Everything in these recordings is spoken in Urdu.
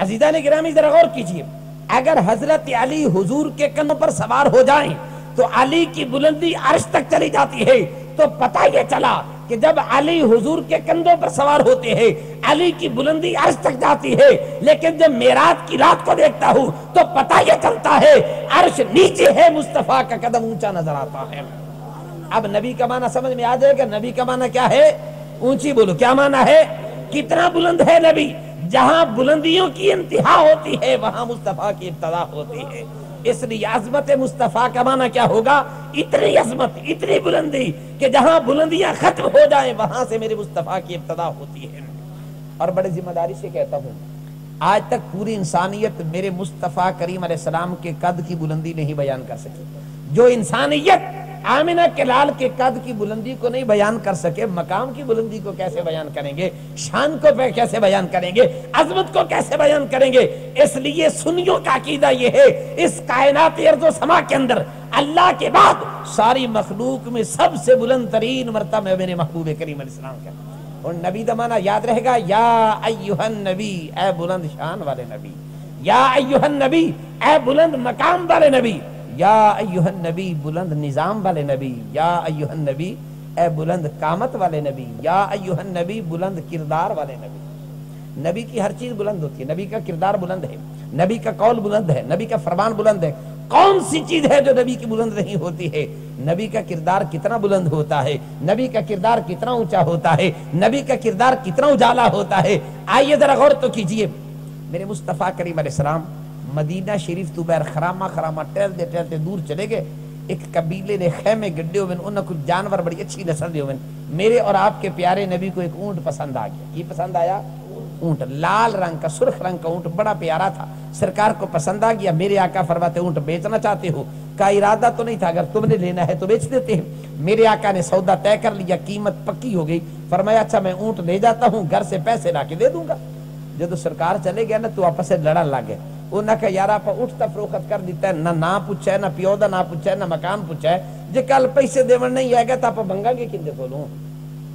عزیزان گرامی ذرا غور کیجئے، اگر حضرت علی حضور کے کندھوں پر سوار ہو جائیں تو علی کی بلندی عرش تک چلی جاتی ہے. تو پتہ یہ چلا کہ جب علی حضور کے کندھوں پر سوار ہوتے ہیں علی کی بلندی عرش تک جاتی ہے. لیکن جب معراج کی رات کو دیکھتا ہوں تو پتہ یہ چلتا ہے عرش نیچے ہے، مصطفیٰ کا قدم اونچا نظر آتا ہے. اب نبی کا معنی سمجھ میں آ جائے گا. نبی کا معنی کیا ہے؟ اونچی بولو، کیا معنی ہے؟ کتنا بلند ہے نبی؟ جہاں بلندیوں کی انتہا ہوتی ہے وہاں مصطفیٰ کی ابتدا ہوتی ہے. اس لیے عظمت مصطفیٰ کا معنی کیا ہوگا؟ اتنی عظمت، اتنی بلندی کہ جہاں بلندیاں ختم ہو جائیں وہاں سے میرے مصطفیٰ کی ابتدا ہوتی ہے. اور بڑے ذمہ داری سے کہتا ہوں، آج تک پوری انسانیت میرے مصطفیٰ کریم علیہ السلام کے قد کی بلندی نہیں بیان کر سکی. جو انسانیت آمنہ کے لال کے قد کی بلندی کو نہیں بیان کر سکے، مقام کی بلندی کو کیسے بیان کریں گے؟ شان کو کیسے بیان کریں گے؟ عظمت کو کیسے بیان کریں گے؟ اس لیے سنیوں کا عقیدہ یہ ہے اس کائنات ارض و سما کے اندر اللہ کے بعد ساری مخلوق میں سب سے بلند ترین مرتبہ میرے محبوب کریم علیہ السلام کا. اور نبی دا معنی یاد رہے گا، یا ایھا النبی، اے بلند شان والے نبی. یا ایھا النبی، اے بلند مقام والے نبی. یا ایھا النبی، بلند نظام والے نبی. یا ایھا النبی، اے بلند قامت والے نبی. یا ایھا النبی، بلند کردار والے نبی. نبی کی ہر چیز بلند ہوتی ہے. نبی کا کردار بلند ہے، نبی کا قول بلند ہے، نبی کا فرمان بلند ہے. کون سی چیز ہے جو نبی کی بلند نہیں ہوتی ہے؟ نبی کا کردار کتنا بلند ہوتا ہے، نبی کا کردار کتنا اونچا ہوتا ہے، نبی کا کردار کتنا اجالا ہوتا ہے. آئیے ذرا غور تو کیجئے. میرے مصطفیٰ کریم علیہ السلام مدینہ شریف تو بیر خرامہ ٹہلتے ٹہلتے دور چلے گئے. ایک قبیلے نے خیمے گڈے ہوئے، انہوں کچھ جانور بڑی اچھی نسل دے ہوئے. میرے اور آپ کے پیارے نبی کو ایک اونٹ پسند آ گیا. کی پسند آیا؟ اونٹ. لال رنگ کا، سرخ رنگ کا اونٹ، بڑا پیارا تھا. سرکار کو پسند آ گیا. میرے آقا فرماتے اونٹ بیچنا چاہتے ہو؟ کا ارادہ تو نہیں تھا، اگر تم نے لینا ہے تو بیچ دیتے ہیں. میرے آقا نے سودا طے کر لیا، قیمت پکی ہو گئی. فرمایا اچھا میں اونٹ لے جاتا ہوں، گھر سے پیسے لا کے دے دوں گا. جب سرکار چلے گیا نا تو آپس سے لڑن لگے. انہاں کہ یار آپ اٹھتا فروخت کر دیتا ہے، نہ پوچھا ہے، نہ پیو دا نہ پوچھا ہے، نہ مکان پوچھا ہے. جے کل پیسے دیون نہیں آئے گا تو آپ بنگا گے کندے کو لوں.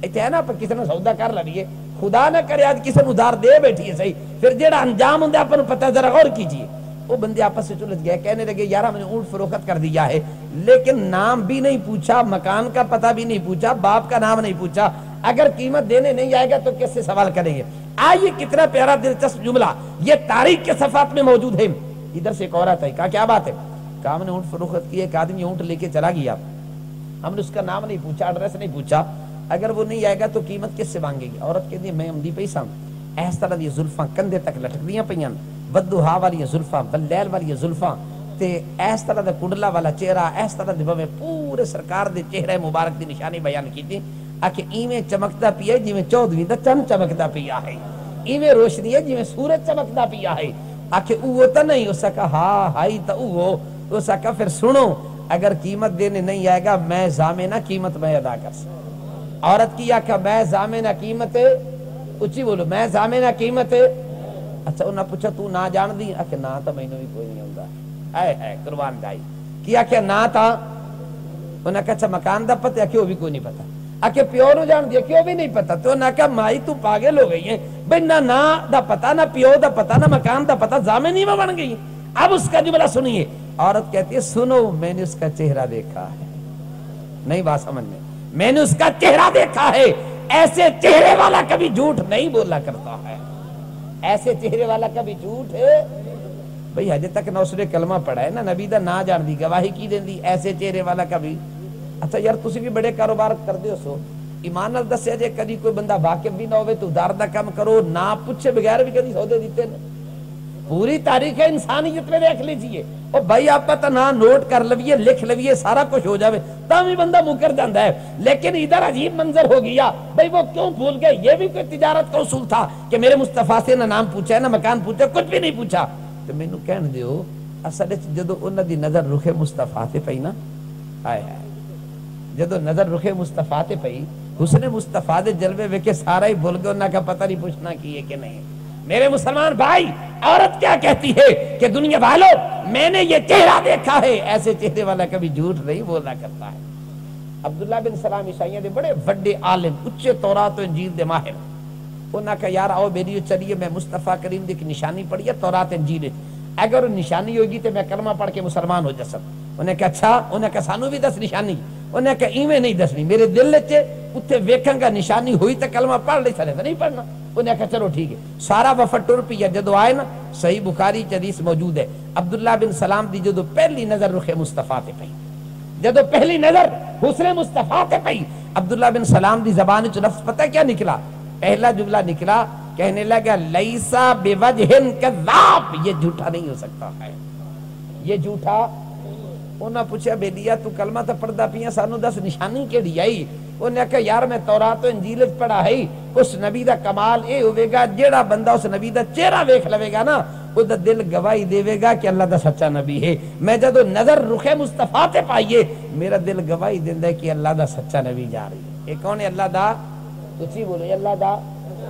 ایتھے ہے نا آپ کسی نے سودا کر لئیے، خدا نہ کرے آج کسی نے ادھار دے بیٹھی ہے صحیح، پھر جیڑا انجام ہوندے آپ کو پتہ ہے. ذرا غور کیجئے. وہ بندے آپس سے چلت گئے، کہنے لگے یار ہم نے اونٹ فروخت کر دیا ہے لیکن نام بھی نہیں پوچھا، مکان کا پتہ بھی نہیں پوچھا، باپ کا نام نہیں پوچھا. اگر قیمت دینے نہیں آئے گا تو کس سے سوال کریں گے؟ آئیے کتنا پیارا دلچسپ جملہ یہ تاریخ کے صفحات میں موجود ہے. ادھر سے ایک عورت ہے، کہا کیا بات ہے؟ کہا ہم نے اونٹ فروخت کی، ایک آدمی اونٹ لے کے چلا گیا، ہم نے اس کا نام نہیں پوچھا، ایڈریس نہیں پوچھا، اگر وہ نہیں آئے گا تو قیمت کس سے مانگے گی؟ عورت کہتی ہے میں امدی پیسہ ہوں. اس طرح دی زلفاں کندھے تک لٹک دیاں پیاں، بدوہا والی زلفاں، بلیل والی زلفاں تے اس طرح دا کنڈلا والا چہرہ، اس طرح دے بوے پورے سرکار دے چہرے مبارک دی نشانی بیان کیتی. آکے ایویں چمکدا پیا ہے جویں 14ویں دا چند چمکدا پیا ہے، ایویں روشنی ہے جویں سورج چمکدا پیا ہے. آکے اوہ تا نہیں، اس کا ہاں ہائی تا اوہ. اس کا پھر سنو اگر قیمت دینے نہیں آئے گا میں ضامنہ قیمت میں ادا کر سکتا. عورت کی آکھا میں ضامنہ قیمت، اچھی بولو میں ضامنہ قیمت. اچھا انہاں پوچھا تو نہ جان دی؟ آکھا نہ تا مینوں بھی کوئی نہیں ہوندا. اے قربان جائی. کی آکھا نہ تا؟ انہاں کہا اچھا مکان دا پتہ؟ آکھا وہ بھی کوئی نہیں پتہ. آکھا پیو نو جان دیا؟ کیوں بھی نہیں پتہ. تو انہاں کہا مائی تو پاگل ہو گئی ہے بھئی، نہ دا پتہ، نہ پیو دا پتہ، نہ مکان دا پتہ، ضامن ہی میں بن گئی. اب اس کا جملہ سنیے. عورت کہتی ہے سنو میں نے اس کا چہرہ دیکھا ہے. نہیں بات سمجھ میں نے اس کا چہرہ دیکھا ہے. ایسے چہرے والا کبھی جھوٹ نہیں بولا کرتا ہے. ایسے چہرے والا کبھی جھوٹ ہے بھئی ہجے تک نہ اس نے کلمہ پڑھا ہے، نہ نبی دا نہ جان دی، گواہی کی دین دی. ایسے چہرے والا کبھی. اچھا یار تسی بھی بڑے کاروبار کر دیو سو، ایمان نال دسیا جے کدی کوئی بندہ واقف بھی نہ ہوئے تو ادھار دا کام کرو، نہ پوچھے بغیر بھی کدی سودے دیتے ہیں. پوری تاریخ انسانیت میں دیکھ لیجئے. اور بھائی آپ پتہ نہ نوٹ کر لویے، لکھ لویے، سارا کچھ ہو جاوے تاہم بندہ مکر جاندہ ہے. لیکن ادھر عجیب منظر ہو گیا. بھائی وہ کیوں بھول گئے؟ یہ بھی کوئی تجارت کا اصول تھا کہ میرے مصطفیٰ سے نہ نام پوچھا، نہ مکان پوچھا، کچھ بھی نہیں پوچھا. تو میں نو کہن دیو اصل جدو انہاں دی نظر رخ مصطفیٰ تے پئی نا، آئے آئے جدو نظر رخ مصطفیٰ تے پئی، حسن مصطفیٰ دے جلوے ویکے سارا ہی بھول گئے. انہاں کا پتہ نہیں پوچھنا کی ہے کہ نہیں. میرے مسلمان بھائی، عورت کیا کہتی ہے کہ دنیا والوں میں نے یہ چہرہ دیکھا ہے. ایسے چہرے والا کبھی جھوٹ نہیں بولا کرتا ہے. عبداللہ بن سلام عیسائیوں دے بڑے بڑے عالم، اچھے تورات و انجیل دے ماہر. انہاں کہا یار آؤ میری چلیے میں مصطفیٰ کریم دی ایک نشانی پڑھی ہے تورات انجیل، اگر وہ نشانی ہوگی تو میں کلمہ پڑھ کے مسلمان ہو جسم۔ انہیں کہا اچھا، انہیں کہا سانو بھی دس نشانی، انہیں کہا ایویں نہیں دسنی، میرے دل چے اتنے ویکھاں گا نشانی ہوئی تو کلمہ پڑھ لے، سارے تو نہیں پڑھنا۔ انہیں کہا چلو ٹھیک ہے، سارا وفد ٹر پیا، جدو آئے نا صحیح بخاری چ حدیث موجود ہے، عبداللہ بن سلام دی جدو پہلی نظر رخ مصطفیٰ تے پئی، جدو پہلی نظر حسن مصطفیٰ تے پئی، عبداللہ بن سلام دی زبان وچ لفظ پتہ کیا نکلا؟ پہلا جملہ نکلا، کہنے لگا لیسا بوجہ کذاب، یہ جھوٹا نہیں ہو سکتا ہے، یہ جھوٹا۔ انہاں پوچھا بیلیا تو کلمہ تو پڑھدا پیاں، سانو دس نشانی کیڑی آئی؟ انہیں کہا یار میں تورات و انجیل پڑھا ہے، اس نبی دا کمال اے ہوئے گا جیڑا بندہ اس نبی دا چہرہ ویکھ لوے گا نا وہ دا دل گواہی دے گا کہ اللہ دا سچا نبی ہے۔ میں جدو نظر رخ مصطفیٰ تے پائیے میرا دل گواہی دیندا ہے کہ اللہ دا سچا نبی جا رہی ہے۔ یہ کون ہے؟ اللہ دا، اچھی بولو، اللہ دا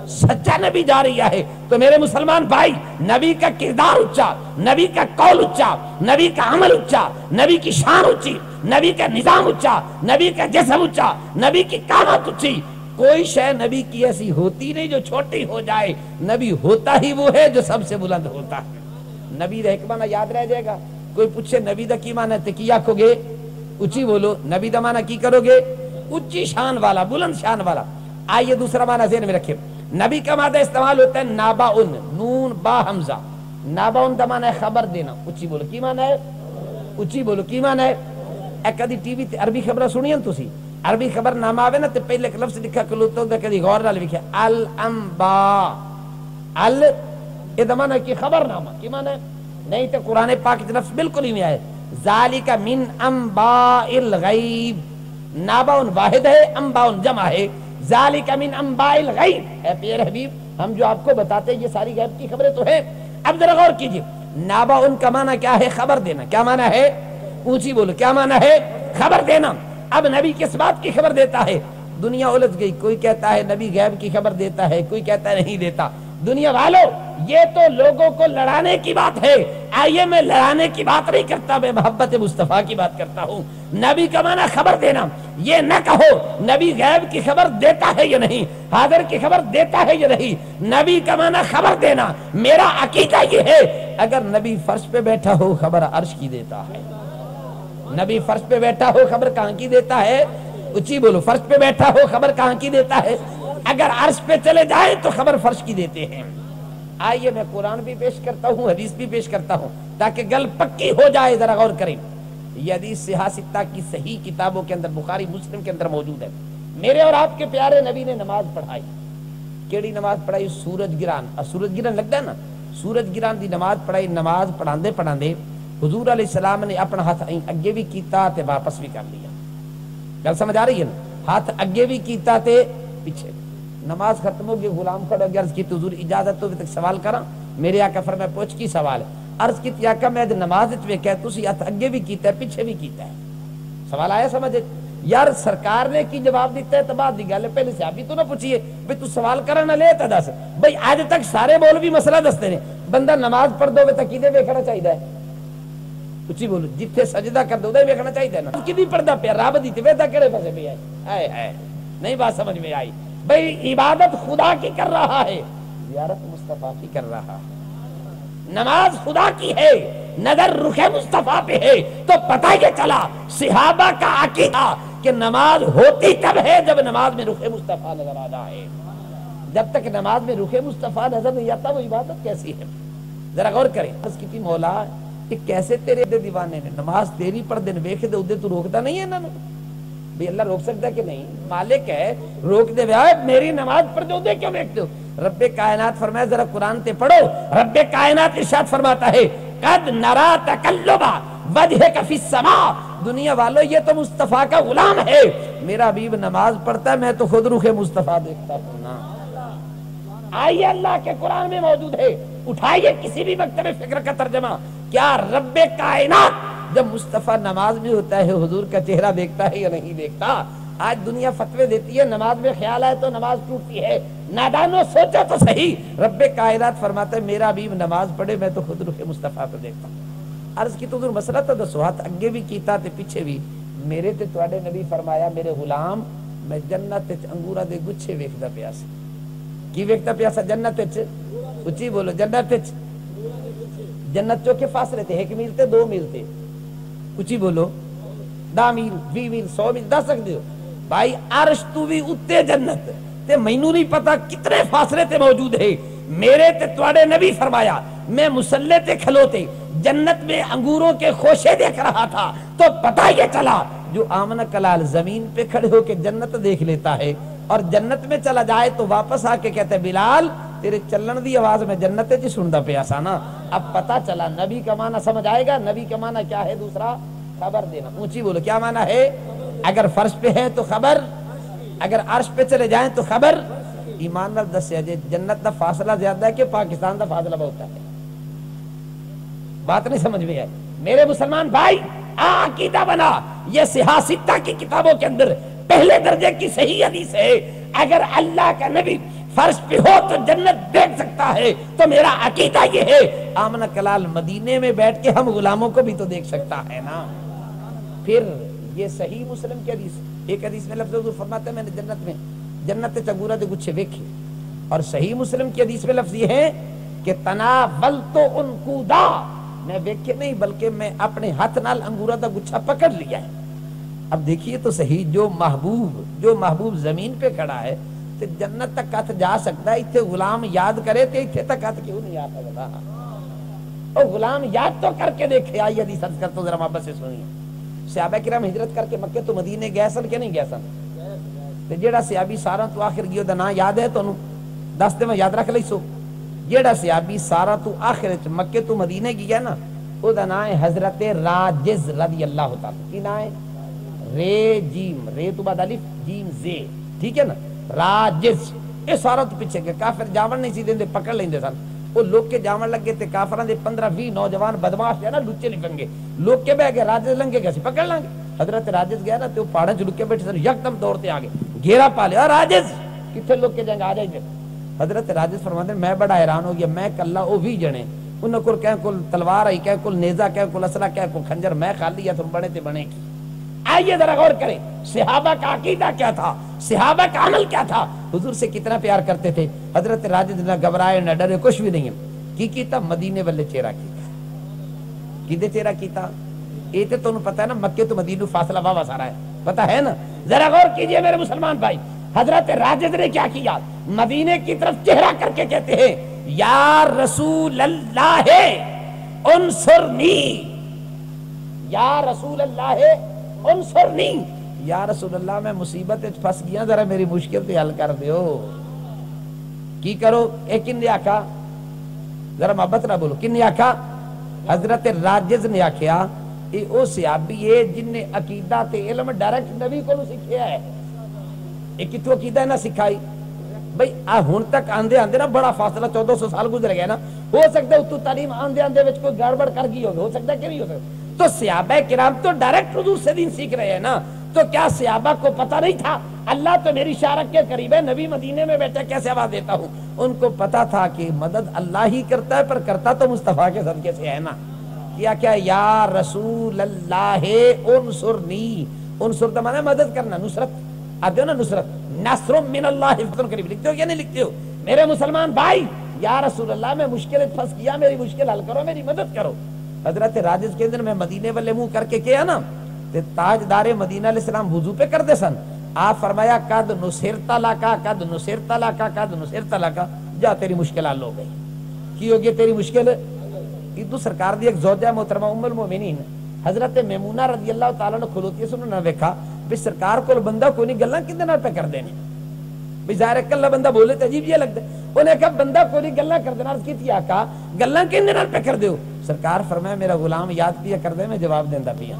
سچا نبی جا رہی ہے۔ تو میرے مسلمان بھائی، نبی کا کردار اچا، نبی کا قول اچا، نبی کا عمل اچا، نبی کی شان اچھی، نبی کا نظام اچا، نبی کا جسم اچا، نبی کی قامت اچھی۔ کوئی شے نبی کی ایسی ہوتی نہیں جو چھوٹی ہو جائے، نبی ہوتا ہی وہ ہے جو سب سے بلند ہوتا ہے۔ نبی دا ایک معنی یاد رہ جائے گا۔ کوئی پوچھے نبی دا کی معنی ہے، کی آکھو گے؟ اچھی بولو، نبی دا معنی کی کرو گے؟ اچھی شان والا، بلند شان والا۔ آئیے دوسرا معنی ذہن میں رکھیں، نبی کا مادہ استعمال ہوتا ہے ناباؤن، نون با حمزہ، ناباؤن دا معنی ہے خبر دینا۔ اچھی بولو کی معنی ہے؟ اچھی بولو کی معنی ہے؟ اے کدی ٹی وی تے عربی خبر سنی ہیں تسی؟ عربی خبر نام آوے نا تے پہلے ایک لفظ لکھا کلوتوں دا کدی غور نال لکھا الانباء، ال اے دا معنی کی خبر نامہ کی معنی ہے؟ نہیں تے قرآن پاک کی لفظ بالکل ہی میں آئے ذالک من انباء الغیب، ناباؤن واحد ہے، انباؤن جمع ہے، ذالک من انباء الغیب۔ اے پیارے حبیب ہم جو آپ کو بتاتے ہیں یہ ساری غیب کی خبریں تو ہیں۔ اب ذرا غور کیجئے، ناباؤن کا معنی کیا ہے؟ خبر دینا۔ کیا معنی ہے؟ اونچی بولو، کیا معنی ہے؟ خبر دینا۔ اب نبی کس بات کی خبر دیتا ہے؟ دنیا الجھ گئی، کوئی کہتا ہے نبی غیب کی خبر دیتا ہے، کوئی کہتا ہے نہیں دیتا۔ دنیا والوں یہ تو لوگوں کو لڑانے کی بات ہے، آئیے میں لڑانے کی بات نہیں کرتا، میں محبت مصطفیٰ کی بات کرتا ہوں۔ نبی کا معنی خبر دینا، یہ نہ کہو نبی غیب کی خبر دیتا ہے یا نہیں، حاضر کی خبر دیتا ہے یا نہیں، نبی کا معنی خبر دینا۔ میرا عقیدہ یہ ہے اگر نبی فرش پہ بیٹھا ہو خبر عرش کی دیتا ہے، نبی فرش پہ بیٹھا ہو خبر کہاں کی دیتا ہے؟ اچھی بولو، فرش پہ بیٹھا ہو خبر کہاں کی دیتا ہے؟ اگر عرش پہ چلے جائے تو خبر فرش کی دیتے ہیں۔ آئیے میں قرآن بھی پیش کرتا ہوں، حدیث بھی پیش کرتا ہوں تاکہ گل پکی ہو جائے، ذرا غور کریں۔ یہ حدیث صحاح ستہ کی صحیح کتابوں کے اندر، بخاری مسلم کے اندر موجود ہے۔ میرے اور آپ کے پیارے نبی نے نماز پڑھائی، کیڑی نماز پڑھائی؟ سورج گران، سورج گران لگتا ہے نا، سورج گران دی نماز پڑھائی۔ نماز پڑھاندے پڑھاندے حضور علیہ السلام نے اپنا ہاتھ اگے بھی کیتا تے واپس بھی کر لیا۔ گل سمجھ آ رہی ہے نا؟ ہاتھ اگے بھی کیتا تے پیچھے۔ نماز ختم ہو گئی، غلام کھڑا ہو گیا، عرض کی حضور اجازت تو تک سوال کراں؟ میرے آقا فرمایا پوچھ کی سوال ہے؟ عرض کی آقا میں نماز وچ ویکھیا تسی ہاتھ اگے بھی کیتا ہے پیچھے بھی کیتا ہے۔ سوال آیا سمجھ؟ یار سرکار نے کی جواب دیتا ہے تو بعد دی گل ہے، پہلے صحابی تو نہ پوچھیے بھئی تو سوال کرنا لے تے دس۔ بھئی آج تک سارے مولوی مسئلہ دستے نے، بندہ نماز پڑھ دو تے کیدے ویکھنا چاہیے؟ اچھی بولو، جتھے سجدہ کر دو ویکھنا چاہیے نا، کدی پڑھدا پیا رب دی تے ویدا کیڑے پاسے پہ آئے ہائے نہیں بات سمجھ میں آئی؟ بھئی عبادت خدا کی کر رہا ہے، زیارت مصطفیٰ کی کر رہا ہے، نماز خدا کی ہے، نظر رخ مصطفیٰ پہ ہے۔ تو پتہ یہ چلا صحابہ کا عقیدہ کہ نماز ہوتی کب ہے؟ جب نماز میں رخ مصطفیٰ نظر آ جائے۔ جب تک نماز میں رخ مصطفیٰ نظر نہیں آتا وہ عبادت کیسی ہے؟ ذرا غور کریں۔ بس کتنی مولا کہ کیسے تیرے دے دیوانے نے نماز تیری پڑھ دن ویکھ دے ادھے تو روکتا نہیں ہے انہوں نے؟ بھی اللہ روک سکتا ہے کہ نہیں؟ مالک ہے، روک دے وے میری نماز پڑھ دو ادھے کیوں ویکھ دو؟ رب کائنات فرمایا ذرا قرآن تے پڑھو، رب کائنات ارشاد فرماتا ہے قد نرا تقلب وجہک فی السماء، دنیا والو یہ تو مصطفیٰ کا غلام ہے، میرا حبیب نماز پڑھتا ہے میں تو خود رخ مصطفیٰ دیکھتا ہوں نا۔ آئیے اللہ کے قرآن میں موجود ہے، اٹھائیے کسی بھی مکتب فکر کا ترجمہ، کیا رب کائنات جب مصطفیٰ نماز میں ہوتا ہے حضور کا چہرہ دیکھتا ہے یا نہیں دیکھتا؟ آج دنیا فتوے دیتی ہے نماز میں خیال آئے تو نماز ٹوٹتی ہے، نادانو سوچو تو صحیح، رب کائنات فرماتا ہے میرا حبیب نماز پڑھے میں تو خود رخ مصطفیٰ کو دیکھتا ہوں۔ عرض کی تو حضور مسئلہ تو دسو، ہاتھ اگے بھی کیتا تے پیچھے بھی، میرے تے تواڈے نبی فرمایا میرے غلام میں جنت وچ انگوراں دے گچھے ویکھدا پیا سی، کی ویکھتا پیاسا جنت وچ اچھی بولو جنت وچ جنت چو کے فاصلے تھے 1 میل تے 2 میل تے اچھی بولو 10 میل 20 میل 100 میل دس سکتے ہو بھائی عرش تو بھی اتے جنت تے مینوں نہیں پتا کتنے فاصلے تے موجود ہے میرے تے تواڈے نبی فرمایا میں مصلی تے کھلوتے جنت میں انگوروں کے خوشے دیکھ رہا تھا تو پتہ یہ چلا جو آمنہ کلال زمین پہ کھڑے ہو کے جنت دیکھ لیتا ہے اور جنت میں چلا جائے تو واپس آ کے کہتے بلال تیرے چلن دی آواز میں جنت جی سندا پیا سا نا اب پتہ چلا نبی کا معنی سمجھ آئے گا نبی کا معنی کیا ہے دوسرا خبر دینا اونچی بولو کیا معنی ہے اگر فرش پہ ہے تو خبر اگر عرش پہ چلے جائیں تو خبر ایمان نال دسیا جے جنت دا فاصلہ زیادہ ہے کہ پاکستان دا فاصلہ بہت ہے بات نہیں سمجھ میں آئی میرے مسلمان بھائی عقیدہ بنا یہ سیاستہ کی کتابوں کے اندر پہلے درجے کی صحیح حدیث ہے اگر اللہ کا نبی فرش پہ ہو تو جنت دیکھ سکتا ہے تو میرا عقیدہ یہ ہے آمنہ کلال مدینے میں بیٹھ کے ہم غلاموں کو بھی تو دیکھ سکتا ہے نا پھر یہ صحیح مسلم کی حدیث ایک حدیث میں لفظ حضور فرماتے ہیں میں نے جنت چنگورا دے گچھے دیکھے اور صحیح مسلم کی حدیث میں لفظ یہ ہے کہ تناولت انقودا میں دیکھے نہیں بلکہ میں اپنے ہاتھ نال انگورا دا گچھا پکڑ لیا ہے اب دیکھیے تو صحیح جو محبوب زمین پہ کھڑا ہے تو جنت تک ہاتھ جا سکتا ہے اتنے غلام یاد کرے تو اتنے تک ہاتھ کیوں نہیں آ سکتا اور غلام یاد تو کر کے دیکھے آئی حدیث عرض کرتا ہوں ذرا محبت سے سنیے صحابہ کرام ہجرت کر کے مکے تو مدینے گئے سن کہ نہیں گئے سن تے جیڑا صحابی سارا تو آخر گیو دا نام یاد ہے تو دس دے میں یاد رکھ لئی سو جیڑا صحابی سارا تو آخر مکے تو مدینے گیا نا او دا نام ہے حضرت راجز رضی اللہ تعالی کی نام ہے رے جیم رے تو بعد الف جیم زے ٹھیک ہے نا راجز اے سارا تو پیچھے گیا کافر جاون نہیں سی دیندے پکڑ لیندے سن وہ لوگ کے جاون لگے تے کافران دے 15-20 نوجوان بدماش ہے نا لچے لفنگے لوگ کے بہ گئے راجز لنگے گئے پکڑ لیں گے حضرت راجز گیا نا تو پہاڑوں چ لکے بیٹھے سن یکدم دوڑتے آگے گھیرا پا لیا راجز کتنے لوگ کے جائیں گے آ جائیں حضرت راجز فرماتے ہیں میں بڑا حیران ہو گیا میں کلا او بھی جنے انہوں کو کہیں کل تلوار آئی کہیں کل نیزہ کہیں کل اسلحہ کہیں کل خنجر میں خالی یا تم بڑے تے بنے کی آئیے ذرا غور کریں صحابہ کا عقیدہ کیا تھا صحابہ کا عمل کیا تھا حضور سے کتنا پیار کرتے تھے حضرت راجد نہ گھبرائے نہ ڈرے کچھ بھی نہیں ہے کی کیتا مدینے والے چہرہ کیتا کیدے چہرہ کیتا یہ تو تمہیں پتہ ہے نا مکے تو مدینہ فاصلہ واوا سارا ہے پتہ ہے نا ذرا غور کیجئے میرے مسلمان بھائی حضرت راجد نے کیا کیا مدینے کی طرف چہرہ کر کے کہتے ہیں یا رسول اللہ انصرنی یا رسول اللہ انصرنی یا رسول اللہ میں مصیبت پھنس گیا ذرا میری مشکل تے حل کر دیو کی کرو ایک نے آکھا ذرا محبت نہ بولو کن نے آکھا حضرت راجز نے آکھیا اے او صحابی ہے جن نے عقیدہ تے علم ڈائریکٹ نبی کو سکھیا ہے اے کتوں عقیدہ نہ سکھائی بھئی ہن تک آندے آندے نا بڑا فاصلہ 1400 سال گزر گیا نا ہو سکتا ہے تو تعلیم آندے آندے وچ کوئی گڑبڑ کر گئی ہو سکتا ہے کہ نہیں ہو سکتا تو صحابہ کرام تو ڈائریکٹ حضور سے دین سیکھ رہے ہیں نا تو کیا صحابہ کو پتہ نہیں تھا اللہ تو میری شارک کے قریب ہے نبی مدینے میں بیٹھے کیسے آواز دیتا ہوں ان کو پتا تھا کہ مدد اللہ ہی کرتا ہے پر کرتا تو مصطفیٰ کے صدقے سے ہے نا کیا یا رسول اللہ انصرنی انصر تو مانا مدد کرنا نصرت آتے ہو نا نصرت نصر من اللہ فتن قریب لکھتے ہو یا نہیں لکھتے ہو میرے مسلمان بھائی یا رسول اللہ میں مشکل پھنس گیا میری مشکل حل کرو میری مدد کرو حضرت راجز کے اندر میں مدینے والے منہ کر کے کیا نا تے تاجدار مدینہ علیہ السلام وضو پہ کر دے سن آپ فرمایا قد نصرت لکا قد نصرت لکا قد نصرت لکا جا تیری مشکل حل ہو گئی کی ہو گئی تیری مشکل ادو سرکار دی ایک زوجہ محترمہ ام المومنین حضرت میمونہ رضی اللہ تعالیٰ نے کھلوتی ہے سنوں نہ دیکھا بھی سرکار کو بندہ کوئی نہیں گلاں کدے نال پہ کر دینے بھی ظاہر ہے کلا بندہ بولے تے عجیب یہ لگتا ہے انہیں کہا بندہ کوئی نہیں گلاں کر دینا عرض کی تھی آقا گلاں کدے نال پہ کر دیو سرکار فرمایا میرا غلام یاد پیا کر دے میں جواب دیندا پیا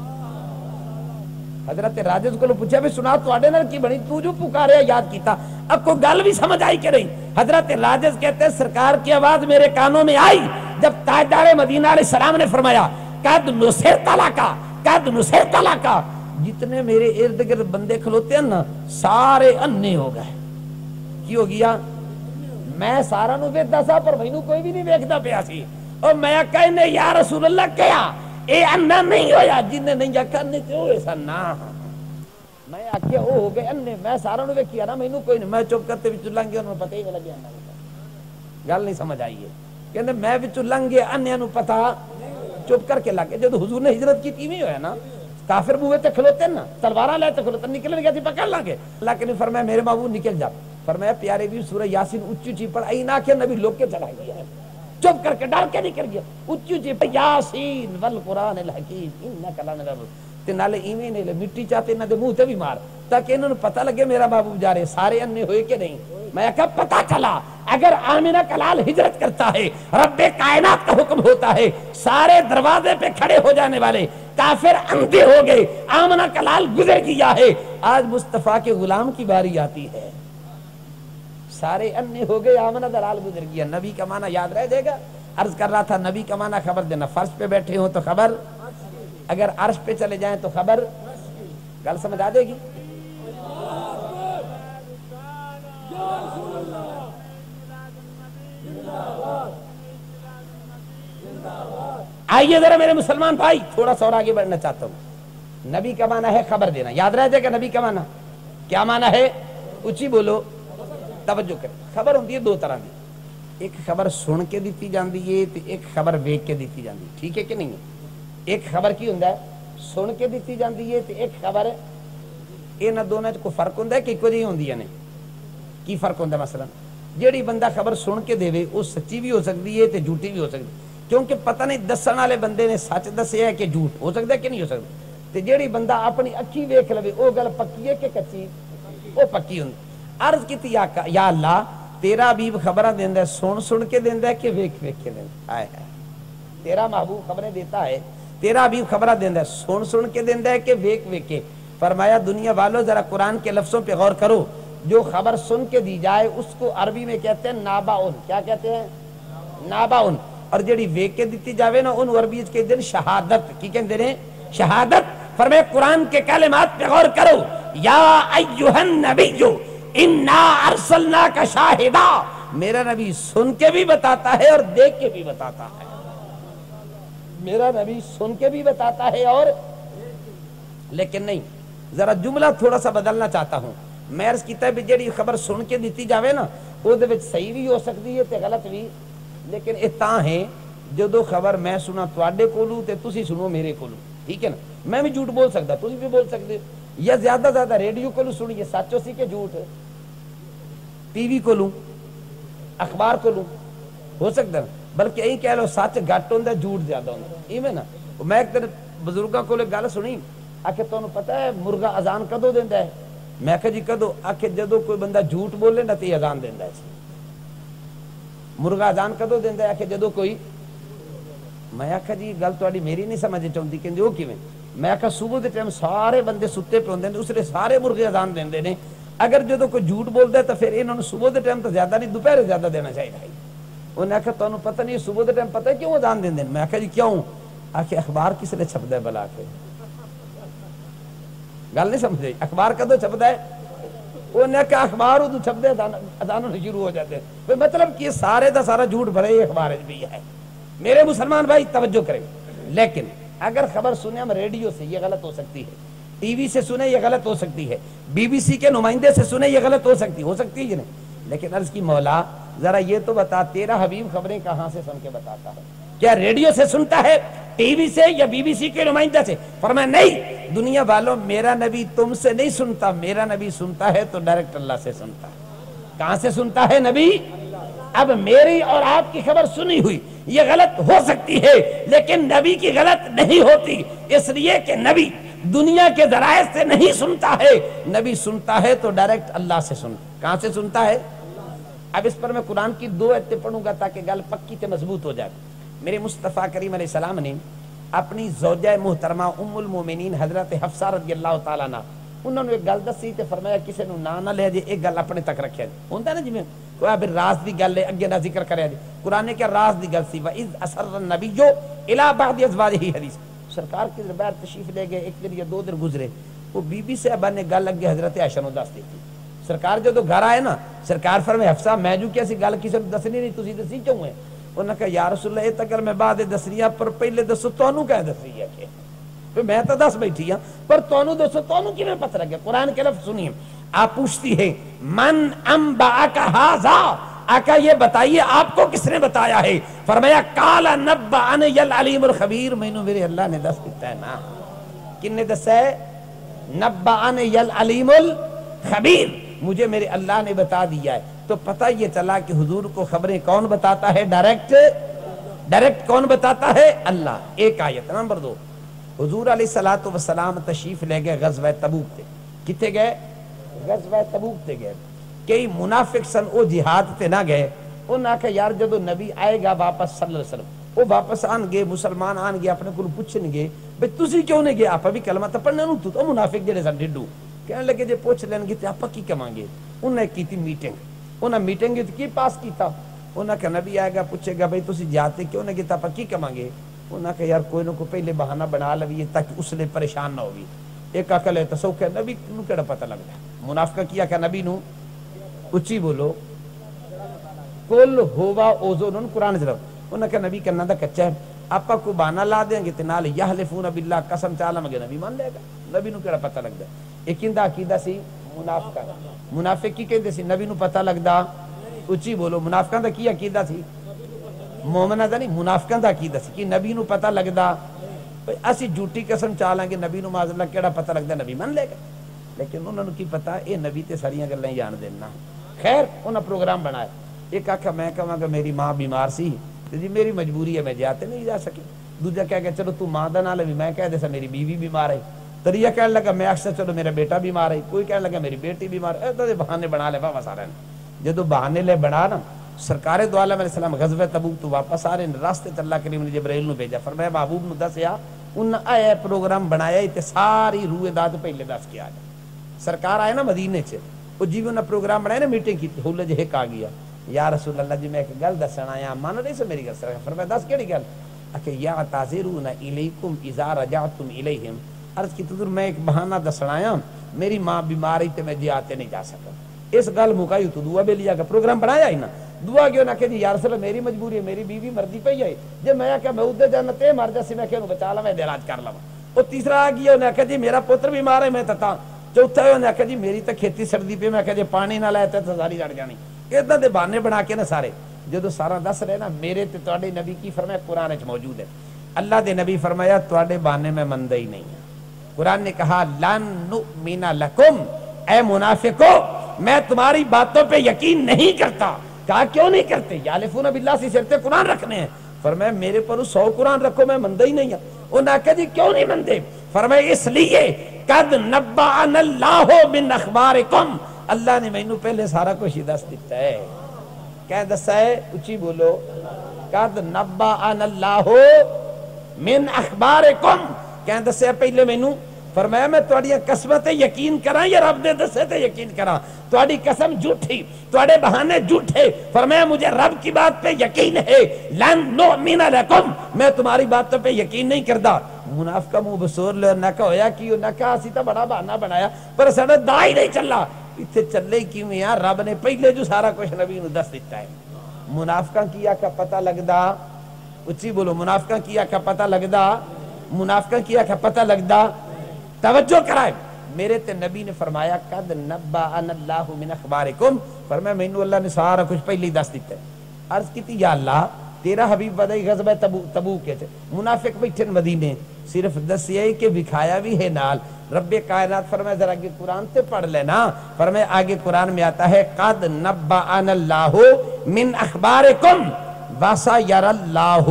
حضرت راجز کو پوچھا بھی سنا تواڈے نال کی بنی تو جو پکاریا یاد کیتا اب کوئی گل بھی سمجھ آئی کہ نہیں حضرت راجز کہتے ہیں سرکار کی آواز میرے کانوں میں آئی جب تاجدار مدینہ علیہ السلام نے فرمایا قد نصرت لکا قد نصرت لکا جتنے میرے ارد گرد بندے کھلوتے ہیں نا سارے انے ہو گئے کی ہو گیا میں سارا نو ویکھدا سا پر مینوں کوئی بھی نہیں ویکھدا پیا سی اور میں کہنے یا رسول اللہ کیا اے انا نہیں ہویا جن نے نہیں آکھا نے تے ہوئے سن نا میں آکھیا او ہو گئے انے میں سارا نو ویکھیا نا مینوں کوئی نہیں میں چپ کرتے وچ لنگے انہوں پتہ ہی نہیں لگیا گل نہیں سمجھ آئی ہے کہ میں بچوں لنگ گیا انیا نو پتا چپ کر کے لگ گیا. جب حضور نے ہجرت کی تھی ہویا نا کافر بوئے تے کھلوتے نا تلوارا لے تے کھلوتے نکلنے گیا تھی پکڑ لگے. اللہ کے نے فرمایا میرے محبوب نکل جا. فرمایا پیارے بھی سورہ یاسین اونچی اونچی پڑھائی نہ کہ نبی لوگ کے چلا گیا ہے چپ کر کے ڈر کے نکل گیا اونچی اونچی پڑھ یاسین والقرآن الحکیم انک لمن تے نالے ایویں نے مٹی چاہتے انہاں دے منہ تے بھی مار تاکہ انہوں نے پتہ لگے میرا محبوب جا رہے. سارے انے ہوئے کہ نہیں؟ میں کہا پتہ چلا اگر آمنہ کلال ہجرت کرتا ہے رب کائنات کا حکم ہوتا ہے سارے دروازے پہ کھڑے ہو جانے والے کافر اندھے ہو گئے آمنہ کلال گزر گیا ہے. آج مصطفیٰ کے غلام کی باری آتی ہے سارے انے ہو گئے آمنہ دلال گزر گیا. نبی کا معنی یاد رہ جائے گا. عرض کر رہا تھا نبی کا معنی خبر دینا. فرش پہ بیٹھے ہوں تو خبر اگر عرش پہ چلے جائیں تو خبر گل سمجھ آ جائے گی. آئیے ذرا میرے مسلمان بھائی تھوڑا سا اور آگے بڑھنا چاہتا ہوں. نبی کا معنی ہے خبر دینا. یاد رہ جائے گا نبی کا معنی کیا معنی ہے؟ اونچی بولو توجہ کر. خبر ہوتی ہے دو طرح کی. ایک خبر سن کے دیتی جاندی ہے تے ایک خبر ویکھ کے دیتی جاندی ہے. ٹھیک ہے کہ نہیں ہے؟ ایک خبر کی ہوندا ہے سن کے دیتی جاندی ہے تے ایک خبر انہاں دونوں وچ کوئی فرق ہوندا ہے کہ اکو جہی ہوندیاں نے؟ کی فرق ہوندا؟ مثلا جیڑی بندہ خبر سن کے دے وہ سچی بھی ہو سکتی ہے تے جھوٹی بھی ہو سکتی ہے کیونکہ پتہ نہیں دسن والے بندے نے سچ دسیا ہے کہ جھوٹ ہو سکتا ہے کہ نہیں ہو سکتا. تے جیڑی بندہ اپنی اکھی ویکھ لوے او گل پکی ہے کہ کچی؟ او پکی ہوندی. عرض کیتی یا اللہ تیرا حبیب خبراں دیندا ہے سن سن کے دیندا ہے کہ ویکھ ویکھ کے دیندا ہے؟ تیرا محبوب خبریں دیتا ہے تیرا حبیب خبراں دیندا ہے سن سن کے دیندا ہے کہ ویکھ ویکھ کے؟ فرمایا دنیا والوں ذرا قرآن کے لفظوں پہ غور کرو. جو خبر سن کے دی جائے اس کو عربی میں کہتے ہیں ناباؤن. کیا کہتے ہیں؟ ناباؤن. اور جڑی ویکھ کے دیتی جاوے نا ان عربی وچ کہتے ہیں شہادت. کی کہندے نے؟ شہادت. فرمایا قرآن کے کلمات پہ غور کرو. یا ایھا النبی انا ارسلناک شاہدا. میرا نبی سن کے بھی بتاتا ہے اور دیکھ کے بھی بتاتا ہے. میرا نبی سن کے بھی بتاتا ہے اور لیکن نہیں ذرا جملہ تھوڑا سا بدلنا چاہتا ہوں. میں عرض کیتا ہے جیڑی خبر سن کے دیتی جاوے نا او دے وچ صحیح بھی ہو سکتی ہے تے غلط بھی. لیکن اے تاں ہے جدو خبر میں سنا تواڈے کولوں تے تسی سنو میرے کولوں. ٹھیک ہے نا؟ میں بھی جھوٹ بول سکدا تسی بھی بول سکدے یا زیادہ زیادہ ریڈیو کولوں سنیے سچ ہو سی کہ جھوٹ ٹی وی کولوں اخبار کولوں ہو سکدا بلکہ یہی کہہ لو سچ گھٹ ہوندا جھوٹ زیادہ ہوندا. ایویں نا میں ایک دن بزرگاں کولے گل سنی آکھے تانوں پتہ ہے مرغا اذان کدوں دیندا ہے؟ میں کہا جی کدو؟ آکھے جدو کوئی بندہ جھوٹ بولے نا تے اذان دیندا ہے. مرغا اذان کدو دیندا ہے؟ آکھے جدو کوئی. میں آکھا جی گل تہاڈی میری نہیں سمجھ چاہندی کہ او کیویں؟ میں آکھا صبح دے ٹائم سارے بندے ستے پے ہوندے نے اس لیے سارے مرغے اذان دیندے نے. اگر جدو کوئی جھوٹ بولدا ہے تو پھر انہاں نوں صبح دے ٹائم تو زیادہ نہیں دوپہر زیادہ دینا چاہیے. انہوں نے آکھا تانوں پتہ نہیں صبح دے ٹائم پتہ ہے کیوں اذان دیندے نے؟ میں آکھا جی کیوں؟ آکھے اخبار کس لیے چھپدا ہے بلا کے؟ گل نہیں سمجھ آئی. اخبار کدو چھپدا ہے؟ انہوں نے کہا اخبار ادو چھپدے اذان ہونے شروع ہو جاتے ہیں. مطلب کہ سارے دا سارا جھوٹ بھرے ہی اخبار بھی ہے. میرے مسلمان بھائی توجہ کریں. لیکن اگر خبر سنیں ہم ریڈیو سے یہ غلط ہو سکتی ہے, ٹی وی سے سنیں یہ غلط ہو سکتی ہے, بی بی سی کے نمائندے سے سنیں یہ غلط ہو سکتی ہے کہ نہیں. لیکن عرض کی مولا ذرا یہ تو بتا تیرا حبیب خبریں کہاں سے سن کے بتاتا ہے؟ کیا ریڈیو سے سنتا ہے, ٹی وی سے, یا بی بی سی کے نمائندہ سے؟ فرمایا نہیں دنیا والوں میرا نبی تم سے نہیں سنتا, میرا نبی سنتا ہے تو ڈائریکٹ اللہ سے سنتا ہے. کہاں سے سنتا ہے نبی؟ اب میری اور آپ کی خبر سنی ہوئی یہ غلط ہو سکتی ہے لیکن نبی کی غلط نہیں ہوتی, اس لیے کہ نبی دنیا کے ذرائع سے نہیں سنتا ہے, نبی سنتا ہے تو ڈائریکٹ اللہ سے سنتا. کہاں سے سنتا ہے؟ اب اس پر میں قرآن کی 2 آیتیں پڑھوں گا تاکہ گل پکی تے مضبوط ہو جائے. میرے مصطفیٰ کریم علیہ السلام نے اپنی زوجہ محترمہ ام المومنین حضرت حفصہ رضی اللہ تعالیٰ عنہ انہوں نے ایک گل دسی تے فرمایا کسی نو نہ لے جے, ایک گل اپنے تک رکھے جے. ہوندا نا جویں کوئی پھر راز دی گل ہے اگے نہ ذکر کرے جے, قرآن نے کیا راز دی گل سی وَإِذْ أَسَرَّ النَّبِيُّ إِلَىٰ بَعْضِ أَزْوَاجِهِ حدیث. سرکار کی دربار تشریف لے گئے, ایک دن یا 2 دن گزرے, وہ بی بی صاحبہ نے گل اگے حضرت عائشہ نو دس دیتی. سرکار جدو گھر آئے نا سرکار فرمائے حفصہ میں جو کیسی گل کسی نے دسنی نہیں تسی دسی کیوں ہے؟ انہوں نے کہا یا رسول اللہ یہ اگر میں بعد دسنی پر پہلے دسو تانوں کہہ دسی ہے کہ میں تو دس بیٹھی ہوں پر تانوں دسو تانوں کی میں پتہ لگا. قرآن کے لفظ سنیے, آپ پوچھتی ہے من انبأک ھذا, آقا یہ بتائیے آپ کو کس نے بتایا ہے؟ فرمایا قال نبأنی العلیم الخبیر، مینوں میرے اللہ نے دس دیتا ہے نا۔ کن نے دسا ہے؟ نبأنی العلیم الخبیر، مجھے میرے اللہ نے بتا دیا ہے۔ تو پتہ یہ چلا کہ حضور کو خبریں کون بتاتا ہے؟ ڈائریکٹ کون بتاتا ہے؟ اللہ۔ ایک آیت۔ نمبر 2، حضور علیہ السلام تشریف لے گئے غزوہ تبوک تے۔ کتے گئے؟ غزوہ تبوک تے گئے۔ کئی منافق سن او جہاد تے نہ گئے، انہاں کہ یار جدو نبی آئے گا واپس صلی اللہ علیہ وسلم، وہ واپس آن گے، مسلمان آن گے، اپنے کو پوچھن گے بھئی تسی کیوں نہیں گئے؟ آپ بھی کلمہ تا پڑھنے نو تو منافق جڑے سن ڈڈو کہنے لگے جے پوچھ لین گے تے آپ کی کمان گے؟ انہیں کیتی میٹنگ، انہیں میٹنگ کی پاس کیتا، انہاں کہ نبی آئے گا پوچھے گا بھئی تسی جاتے کیوں نہیں گئے تے آپ کی کمان گے؟ انہاں کہ یار کوئی نہ کوئی پہلے بہانہ بنا لویے تاکہ اس لیے پریشان نہ ہوگی۔ ایک عقل ہے تو کہ نبی نو کیڑا پتہ لگدا ہے؟ منافقہ کیا کہ نبی نو اچھی بولو کل ہوا اوزون قرآن ضرور انہاں کہ نبی کرنا دا کچا ہے، آپا کو بہانہ لا دیں گے تے نال یحلفون باللہ قسم چالا مگے نبی مان لے گا۔ نبی نو کیڑا پتہ لگدا ہے؟ ایک اندا عقیدہ سی منافقہ، منافق کی کہندے سی نبی نو پتہ لگدا؟ اچھی بولو منافقاں دا کی عقیدہ سی؟ مومنہ دا نہیں، منافقاں دا عقیدہ سی کہ نبی نو پتہ لگدا اسی جھوٹی قسم چالیں گے نبی نو معاذ اللہ کیڑا پتہ لگدا نبی مان لے گا۔ لیکن انہوں نے کی پتا اے نبی تے ساریاں گلاں جان دینا۔ خیر انہاں پروگرام بنایا، ایک آکھا میں کہاں کہ میری ماں بیمار سی جی میری مجبوری ہے میں جاتے نہیں جا سکی، دوجا کہہ کہ چلو تو ماں دا نال بھی، میں کہہ دے سا میری بیوی بیمار ہے، تریا کہنے لگا میں اکثر چلو میرا بیٹا بیمار ہے، کوئی کہنے لگا میری بیٹی بیمار ہے، ایسا دے بہانے بنا لے بابا سارے نے۔ جدو بہانے لے بنا نا سرکار دو عالم علیہ السلام غزوہ تبوک تو واپس آ رہے ہیں، راستے تے اللہ کریم نے جبرائیل نو بھیجا، فرمایا محبوب نو دسیا انہاں آیا پروگرام بنایا تے ساری روح داد پہلے دس کے آ جائے۔ سرکار آئے نا مدینے چ وہ جی انہاں پروگرام بنایا نا میٹنگ کی حل جہ ایک آ گیا، یا رسول اللہ جی میں ایک گل دسنا آیا، مان رہی سے میری گل سر؟ فرمایا دس کیڑی گل؟ کہ یا تعذرون الیکم اذا رجعتم الیہم، عرض کی حضور میں ایک بہانہ دسنا آیا، میری ماں بیماری تے میں جی آتے نہیں جا سکا، اس گل مکائی تو دعا بے لیا کہ پروگرام بنایا ہی نا، دعا کیوں نہ کہ جی یا رسول اللہ میری مجبوری ہے، میری بیوی مردی پئی ہے، جے میں کہ میں ادھر جنتے مر جاسی میں کہ انہوں بچا لا میں علاج کر لواں۔ اور تیسرا آ گیا انہیں کہ جی میرا پتر بیمار ہے میں تتا، چوتھا ہے انہیں کہ جی میری تو کھیتی سردی پہ میں کہ جی پانی نہ لائے تو ساری لڑ جانی، ادھر دے بہانے بنا کے نا سارے جدو سارا دس رہے نا میرے تے تواڈے نبی کی فرمایا قرآن وچ موجود ہے، اللہ دے نبی فرمایا تواڈے بہانے میں مندہ ہی نہیں ہے۔ قرآن نے کہا لن نؤمن لکم، اے منافقو میں تمہاری باتوں پہ یقین نہیں کرتا۔ کہا کیوں نہیں کرتے؟ یالفون باللہ سے شرط قرآن رکھنے ہیں، فرمایا میرے پر 100 قرآن رکھو میں مندہ ہی نہیں ہوں۔ انہوں نے کہا جی کیوں نہیں مندے؟ فرمایا اس لیے قد نبأن اللہ من اخبارکم، اللہ نے مینوں پہلے سارا کچھ ہی دس دیتا ہے۔ کیا دسا ہے؟ اچھی بولو، قد نبأن اللہ من اخبارکم، کیا دسا ہے پہلے مینوں؟ فرمایا میں تواڈیاں قسمیں تے یقین کراں یا رب دے دسے تے یقین کراں؟ تواڈی قسم جھوٹھی، تواڈے بہانے جھوٹے، فرمایا مجھے رب کی بات پہ یقین ہے، لن نؤمن لکم میں تمہاری باتوں پہ یقین نہیں کردا۔ منافقہ منہ بسور لے نہ کہ ہویا کی نہ کہ اسی تا بڑا بہانہ بنایا پر ساڈا دا ہی نہیں چلا، ایتھے چلے کیویں آ؟ رب نے پہلے جو سارا کچھ نبی نو دس دیتا ہے۔ منافقاں کی آکھا پتہ لگدا؟ اچھی بولو منافقاں کی آکھا پتہ لگدا؟ منافقاں کی آکھا پتہ لگدا؟ توجہ کرائے، میرے تے نبی نے فرمایا قد نبأنا اللہ من اخبارکم، فرمایا مینوں اللہ نے سارا کچھ پہلے ہی دس دیتا ہے۔ عرض کیتی یا اللہ تیرا حبیب بدائی غزوہ تبوک کے منافق بیٹھے مدینے، صرف دسیا کہ بکھایا بھی ہے نال۔ رب کائنات فرمایا ذرا آگے قرآن تے پڑھ لینا، فرمایا آگے قرآن میں آتا ہے قد نبأنا اللہ من اخبارکم وسیر اللہ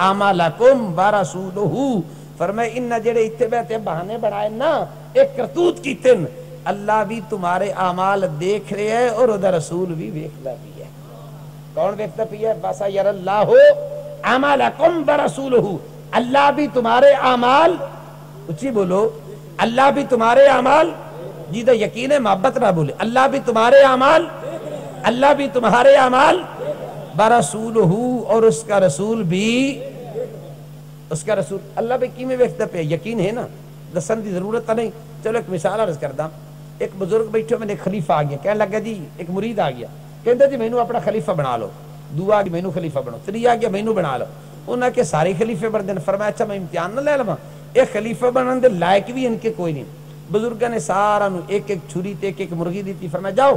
اعمالکم ورسولہ، فرمایا انہاں جڑے اتنے بیٹھے بہانے بنائے نا ایک کرتوت کیتے، اللہ بھی تمہارے اعمال دیکھ رہے ہیں اور ادھر رسول بھی ویکھدا بھی ہے۔ کون ویکھدا بھی ہے؟ وسیر اللہ اعمالکم ورسولہ، اللہ بھی تمہارے اعمال، اچھی بولو اللہ بھی تمہارے اعمال، جیدہ یقین ہے محبت نہ بولے، اللہ بھی تمہارے اعمال، اللہ بھی تمہارے اعمال برسولہ، اور اس کا رسول بھی، اس کا رسول اللہ بھی کی میں ویکھدا پہ یقین ہے نا، دسن دی ضرورت نہیں۔ چلو ایک مثال عرض کردا، ایک بزرگ بیٹھے میں نے ایک خلیفہ آ گیا، کہنے لگا جی ایک مرید آ گیا، کہندا جی مینوں اپنا خلیفہ بنا لو، دعا کہ مینوں خلیفہ بنو، تری آ گیا مینوں بنا لو، انہاں کے سارے خلیفے بن دین، فرمایا اچھا میں امتحان نہ لے لواں، ایک خلیفہ بنن دے لائق بھی ان کے کوئی نہیں، بزرگاں نے سارا نو ایک ایک چھری تے ایک ایک مرغی دیتی، فرمایا جاؤ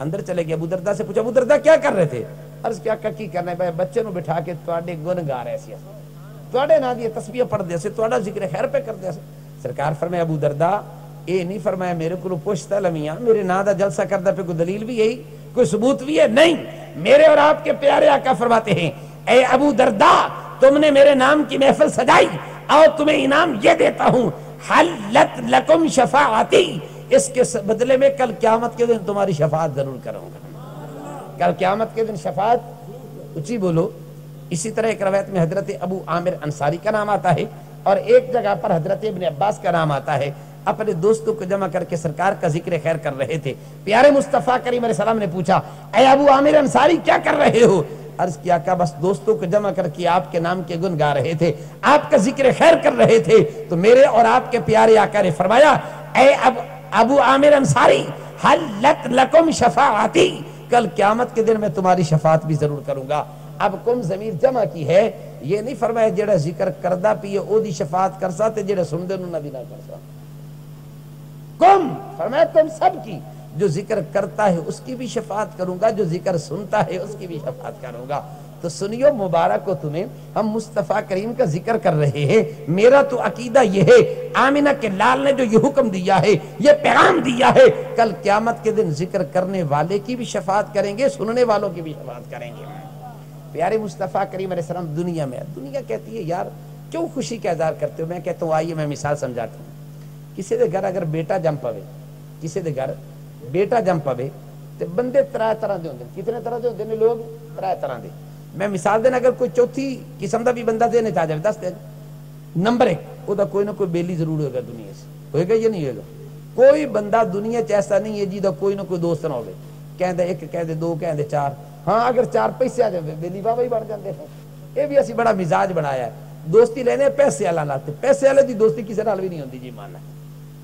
اندر چلے گئے, ابو دردہ سے پوچھا ابو دردہ کیا کر رہے تھے؟ عرض کیا کی کرنا ہے, بچے نو بٹھا کے تواڈے گن گا رہے سی, تواڈے نا دی تسبیح پڑھ دے سے, تواڈا ذکر خیر پہ کر دے سے. سرکار فرمایا ابو دردہ اے نہیں فرمایا میرے کو پوچھتا لمیاں میرے نا دا جلسہ کردہ پہ کوئی دلیل بھی ہے, کوئی ثبوت بھی ہے؟ نہیں. میرے اور آپ کے پیارے آقا فرماتے ہیں اے ابو دردہ تم نے میرے نام کی محفل سجائی اور تمہیں انعام یہ دیتا ہوں, حلت لکم شفاعتی, اس کے بدلے میں کل قیامت کے دن تمہاری شفاعت ضرور کروں گا. کل قیامت کے دن شفاعت, اچھی بولو. اسی طرح ایک روایت میں حضرت ابو عامر انصاری کا نام آتا ہے اور ایک جگہ پر حضرت ابن عباس کا نام آتا ہے. اپنے دوستوں کو جمع کر کے سرکار کا ذکر خیر کر رہے تھے. پیارے مصطفیٰ کریم علیہ السلام نے پوچھا اے ابو عامر انصاری کیا کر رہے ہو؟ عرض کیا کہ بس دوستوں کو جمع کر کے آپ کے نام کے گن گا رہے تھے, آپ کا ذکر خیر کر رہے تھے. تو میرے اور آپ کے پیارے آقا نے فرمایا اے ابو عامر انصاری حلت لکم شفاعتی, کل قیامت کے دن میں تمہاری شفاعت بھی ضرور کروں گا. اب کم ضمیر جمع کی ہے, یہ نہیں فرمایا جڑا ذکر کردہ پیے او دی شفاعت کرسا تے جڑا سن دے نہ بھی نہ کرسا. کم فرمایا تم سب کی, جو ذکر کرتا ہے اس کی بھی شفاعت کروں گا, جو ذکر سنتا ہے اس کی بھی شفاعت کروں گا. تو سنیو مبارک ہو تمہیں, ہم مصطفیٰ کریم کا ذکر کر رہے ہیں. میرا تو عقیدہ یہ ہے آمینہ کے لال نے جو یہ حکم دیا ہے, یہ پیغام دیا ہے, کل قیامت کے دن ذکر کرنے والے کی بھی شفاعت کریں گے, سننے والوں کی بھی شفاعت کریں گے. پیارے مصطفیٰ کریم علیہ السلام دنیا کہتی ہے یار کیوں خوشی کا اظہار کرتے ہو؟ میں کہتا ہوں آئیے میں مثال سمجھاتا ہوں. کسی دے گھر اگر بیٹا جم پوے, کسی دے گھر بیٹا جم پوے تے بندے ترائے طرح دے ہوندے. کتنے طرح دے ہوندے نے لوگ؟ ترائے طرح دے. میں مثال دینا, اگر کوئی چوتھی قسم دا بھی بندہ دینے چاہ جائے دس دے. نمبر 1 او دا کوئی نہ کوئی بیلی ضرور ہوگا دنیا سے, ہوئے گا یا نہیں ہوئے گا؟ کوئی بندہ دنیا چ ایسا نہیں ہے جی دا کوئی نہ کوئی دوست نہ ہوگا. کہندے ایک, کہندے دو, کہندے چار. ہاں اگر 4 پیسے آ جائے بیلی بابا ہی بن جاندے ہیں. یہ بھی اسی بڑا مزاج بنایا ہے, دوستی لینے پیسے والا لاتے, پیسے والے دی دوستی کسی نال بھی نہیں ہوندی جی ماننا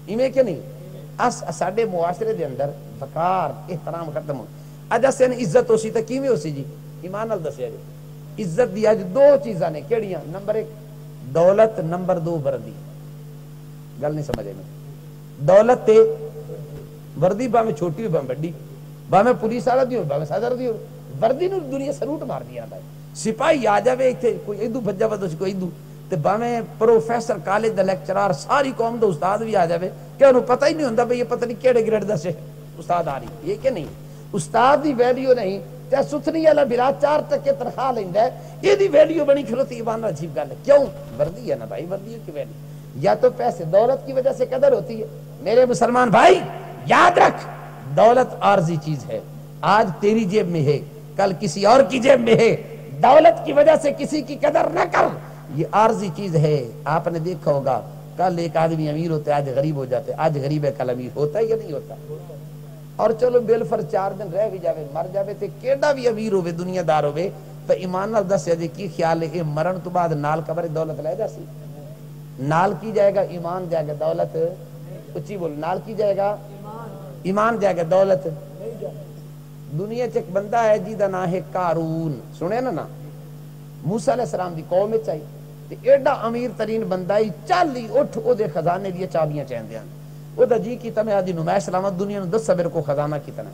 ایویں کہ نہیں. ساڈے معاشرے دے اندر وقار احترام ختم ہو. اج اسن عزت ہوسی تے کیویں ہوسی جی؟ ایمان نال دسیا جی. عزت دی اج 2 چیزاں نے, کیڑیاں؟ نمبر 1 دولت, نمبر 2 وردی. گل نہیں سمجھے میں؟ دولت تے وردی باویں چھوٹی ہو باویں بڑی, باویں پولیس والا دی ہو باویں صدر دی ہو, وردی نو دنیا سلوٹ مار دیا بھائی. سپاہی آ جاوے ایتھے کوئی ادو بھجا وا کوئی ادو, تے باویں پروفیسر کالج دا لیکچرار ساری قوم دا استاد بھی آ جاوے کہ انہوں پتہ ہی نہیں ہوندا بھئی یہ پتہ نہیں کیڑے گریڈ دا سے استاد آ رہی. یہ کہ نہیں استاد دی ویلیو نہیں, تے ستھنی والا بلا 4 ٹکے تنخواہ لیندا ہے, یہ دی ویلیو بنی کھلوتی. ایمان نال عجیب گل ہے. کیوں؟ وردی ہے نا بھائی, وردی کی ویلیو. یا تو پیسے دولت کی وجہ سے قدر ہوتی ہے. میرے مسلمان بھائی یاد رکھ, دولت عارضی چیز ہے. آج تیری جیب میں ہے, کل کسی اور کی جیب میں ہے. دولت کی وجہ سے کسی کی قدر نہ کر, یہ عارضی چیز ہے. آپ نے دیکھا ہوگا کل ایک آدمی امیر ہوتا ہے, آج غریب ہو جاتے, آج غریب ہے کل امیر ہوتا ہے یا نہیں ہوتا؟ اور چلو بل فر 4 دن رہ بھی جاوے, مر جاوے تے کیڑا بھی امیر ہوے, دنیا دار ہوے, تو ایمان نال دسیا جی کی خیال ہے کہ مرن تو بعد نال قبر دولت لے جاسی؟ نال کی جائے گا ایمان جائے گا, دولت اچھی بول, نال کی جائے گا ایمان جائے گا, دولت. دنیا چ ایک بندہ ہے جی دا نام ہے قارون, سنے نا نا, موسیٰ علیہ السلام دی قوم وچ آئی تے ایڈا امیر ترین بندہ ہی, چل ہی اٹھ او دے خزانے دی چابیاں چاہندے ہیں. او دا جی کیتا میں آدھی نمائش لاواں دنیا نو, دس میرے کو خزانہ کتنا.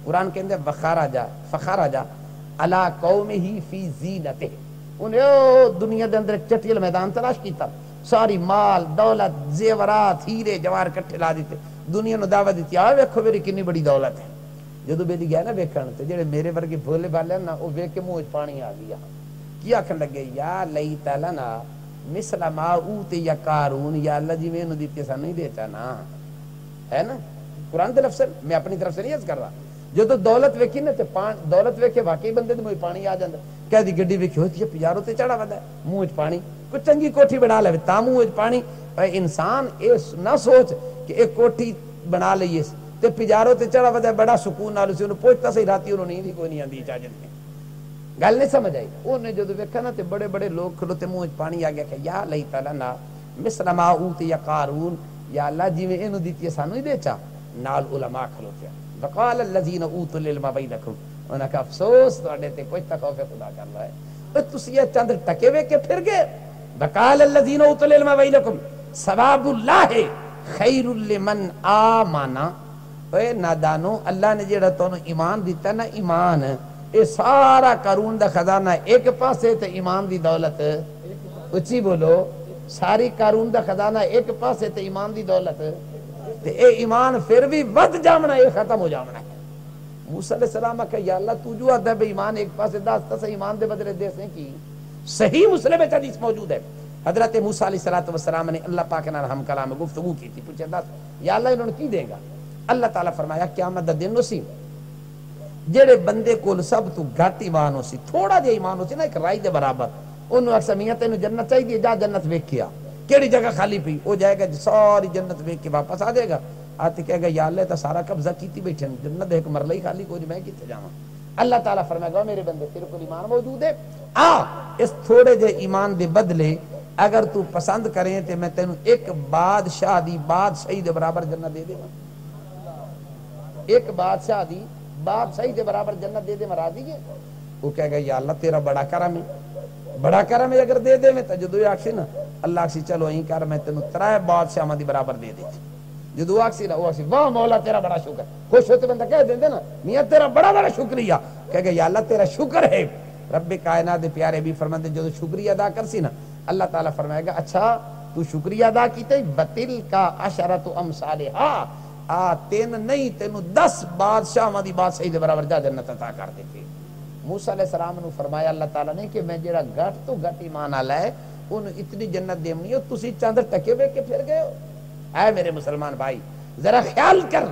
قرآن کہندے وخارا جا فخارا جا علی قومہ فی زینتہ, انہیں او دنیا دے اندر ایک چٹیل میدان تلاش کیتا, ساری مال دولت زیورات ہیرے جوار کٹھے لا دیتے, دنیا نو دعوت دیتی آ ویکھو میری کنی بڑی دولت ہے. جدو بیلی گیا نا ویکھن تے جڑے میرے ورگے بھولے بالے نا, او ویکھ کے منہ وچ پانی آ گیا. کی آکھن لگے یا لیت لنا مثل ما اوتی یا قارون, یا اللہ جی میں انہوں دیتی ایسا نہیں دیتا نا, ہے نا. قرآن دے لفظ میں اپنی طرف سے نہیں عرض کر رہا. جدو دولت ویکھی نا تے دولت ویکھے واقعی بندے دے منہ پانی آ جاندا, کہہ دی گڈی ویکھی ہوتی ہے پجاروں تے چڑھا وندا, منہ وچ پانی, کوئی چنگی کوٹھی بنا لے تا منہ وچ پانی. اے انسان اے نہ سوچ کہ ایک کوٹھی بنا لئیے تے پجاروں تے چڑھا وندا, بڑا سکون نال اسی انہوں پوچھتا صحیح راتی انہوں نیند ہی کوئی نہیں آندی اجازت میں. گل نہیں سمجھ آئی. انہیں جدو ویکھا نا تے بڑے بڑے لوگ کھلوتے منہ وچ پانی آ گیا کہ یا لیت لنا مثل ما اوتی یا قارون, یا اللہ جی میں انہوں دیتی ہے سانو ہی دے چا. نال علماء کھلوتے ہیں, وقال الذین اوتوا العلم ویلکم, انہاں کا افسوس تواڈے تے کوئی خوف خدا کر رہا ہے. تسی یہ چند ٹکے وے کے پھر گئے. وقال الذین اوتوا العلم ویلکم ثواب اللہ خیر لمن آمن اے نادانو اللہ نے جڑا تانوں ایمان دیتا نا ایمان اے سارا قارون دا خزانہ ایک پاسے تے ایمان دی دولت اچھی بولو ساری قارون دا خزانہ ایک پاسے تے ایمان دی دولت تے اے ایمان پھر بھی ود جامنا اے ختم ہو جامنا ہے موسیٰ علیہ السلام کہا یا اللہ تو جو آدھا بے ایمان ایک پاسے داستا سے ایمان دے بدلے دے سے کی صحیح مسلم حدیث موجود ہے حضرت موسیٰ علیہ السلام نے اللہ پاک نے ہم کلام گفتگو کی تھی پوچھے دس یا اللہ انہوں نے کی دے گا اللہ تعالیٰ فرمایا قیامت دا دن اسی جڑے بندے کو سب تو گھٹ ایمان ہو سی تھوڑا جے ایمان ہو سی نا ایک رائی دے برابر انہوں اکثر میاں تینوں جنت چاہیے جا جنت ویکھ کیا کیڑی جگہ خالی پی وہ جائے گا ساری جنت ویکھ کے واپس آ جائے گا آتے کہے گا یا اللہ تا سارا قبضہ کیتی بیٹھے جنت ایک مرلہ ہی خالی کو میں کیتے جاواں اللہ تعالیٰ فرمائے گا میرے بندے تیرے کو ایمان موجود ہے اس تھوڑے جے ایمان دے بدلے اگر تو پسند کریں تے میں تینوں ایک بادشاہ دی بادشاہی دے برابر جنت دے دے ایک بادشاہ دی بادشاہی دے برابر جنت دے دے مرا دیئے وہ کہے گا یا اللہ تیرا بڑا کرم ہے اگر دے دے میں تجدو آکسی نا اللہ آکسی چلو این کر میں تینوں ترائے بادشاہ مدی برابر دے دے جدو آکسی نا وہ آکسی واہ مولا تیرا بڑا شکر خوش ہوتے بندہ کہہ دیں دے نا میاں تیرا بڑا شکریہ کہے گا یا اللہ تیرا شکر ہے رب کائنات دے پیارے بھی فرماتے جو شکریہ ادا کر سی نا اللہ تعالیٰ فرمائے گا اچھا تو شکریہ ادا کیتے بطل کا عشرت امثالہا تین نہیں تینوں 10 بادشاہ مدی بادشاہی دے برابر جا جنت عطا کر دیتے موسیٰ علیہ السلام نے فرمایا اللہ تعالیٰ نے کہ میں جڑا گھٹ تو گھٹ ایمان آلا ہے انہوں اتنی جنت دیمنی ہو تسی چاندر ٹکے بے کے پھر گئے ہو اے میرے مسلمان بھائی ذرا خیال کر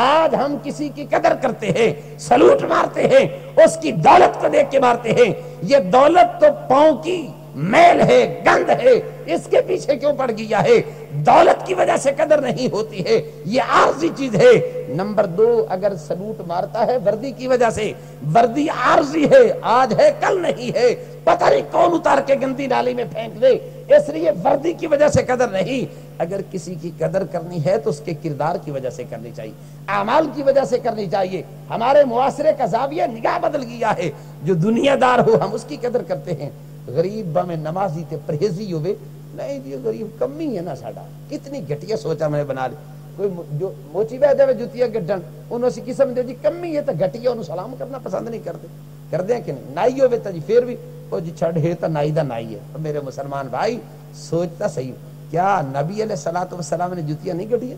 آج ہم کسی کی قدر کرتے ہیں سلوٹ مارتے ہیں اس کی دولت کو دیکھ کے مارتے ہیں یہ دولت تو پاؤں کی میل ہے گند ہے اس کے پیچھے کیوں پڑ گیا ہے دولت کی وجہ سے قدر نہیں ہوتی ہے یہ عارضی چیز ہے نمبر 2 اگر سلوٹ مارتا ہے وردی کی وجہ سے وردی عارضی ہے آج ہے کل نہیں ہے پتہ نہیں کون اتار کے گندی نالی میں پھینک دے اس لیے وردی کی وجہ سے قدر نہیں اگر کسی کی قدر کرنی ہے تو اس کے کردار کی وجہ سے کرنی چاہیے اعمال کی وجہ سے کرنی چاہیے ہمارے معاشرے کا زاویہ نگاہ بدل گیا ہے جو دنیا دار ہو ہم اس کی قدر کرتے ہیں غریب بامیں نمازی تے پرہیزی ہوئے نہیں جی غریب کمی ہے نا ساڑا کتنی گھٹیا سوچا میں نے بنا لی کوئی جو موچی بہ جائے جوتیاں گڈن انہوں سے قسم دے جی کمی ہے تو گھٹیا انہوں سلام کرنا پسند نہیں کرتے کر دیں کہ نہیں نائی ہوئے تا جی پھر بھی وہ جی چھڑ ہے تا نائی دا نائی ہے اور میرے مسلمان بھائی سوچتا صحیح کیا نبی علیہ السلام نے جوتیاں نہیں گھٹیا